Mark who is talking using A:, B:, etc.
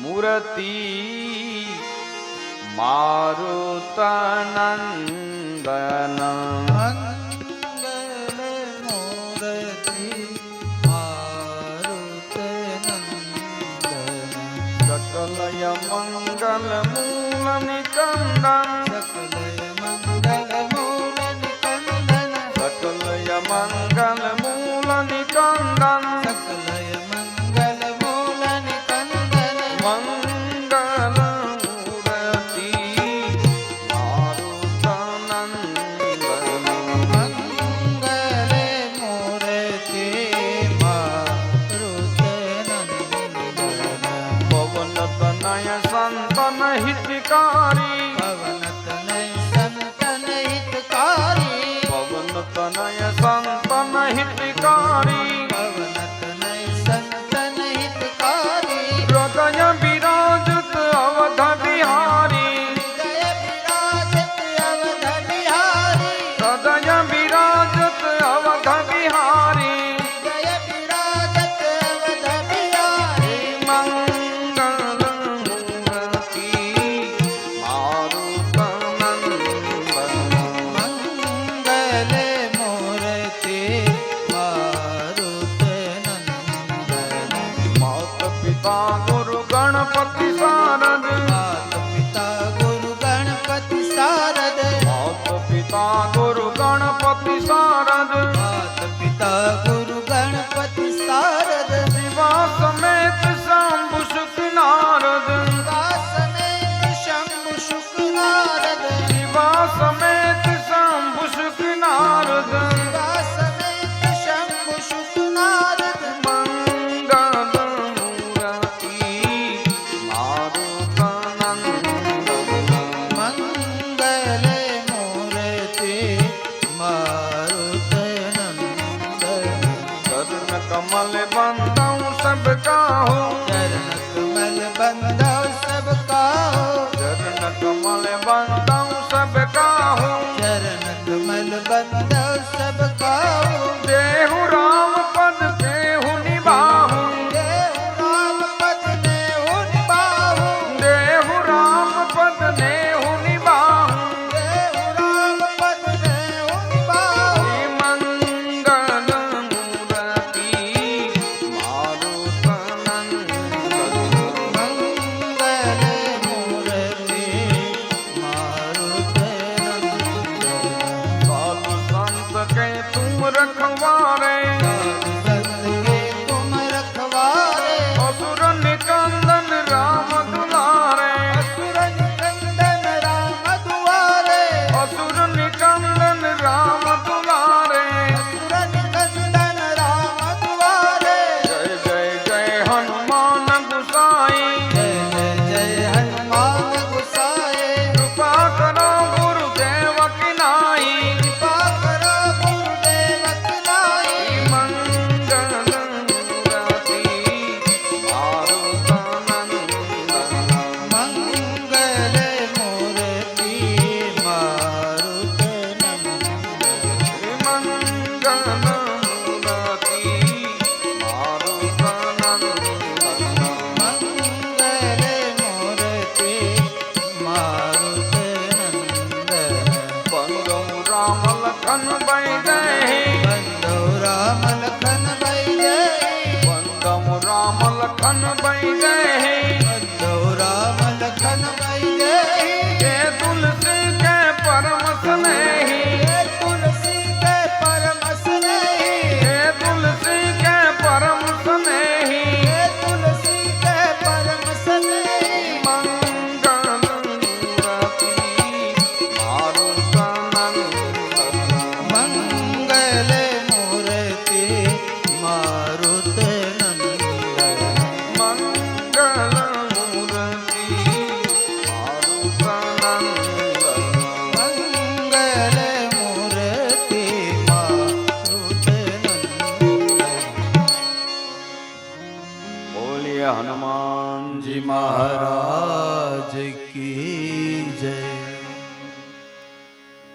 A: મૂર્તિ મારુતનંદન सकलय मंगल मूल निकंदन सकलय मंगल मूल निकंदन मंगल मूर्ति मारुतनंदन पवन तनय संतन हितकारी पवन तनय संतन हितकारी हृदय विराजत अवध बिहारी हृदय विराजत अवध बिहारी मंगल मूर्ति मारुतनंदन माता पिता गुरु गणपति शारद माता पिता गुरु गणपति शारद शिवा समेत शंभु शुक नारद शिवा समेत शंभु शुक नारद मंगल मूर्ति चरण कमल बंदऊ सबका हो
B: चरण कमल बंदौ सबका हो
A: चरण कमल बंदऊ सबका हो देहु राम पद देहु निबाहु देहु राम पद देहु निबाहु मंगल मूर्ति साधु संत के तुम रखवारे असुर निकंदन राम दुलारे असुर निकंदन राम दुलारे जय जय जय हनुमान गुसाई कृपा करो गुरुदेव की नाई मंगल मूर्ति मंगल मूर्ति बंदो राम लखन बैदेहि बंदो राम लखन बैदेहि के तुलसी के परम स्नेही के तुलसी के परम स्नेही मंगल मूर्ति मंगल मूर्ति बोलिए हनुमान जी महाराज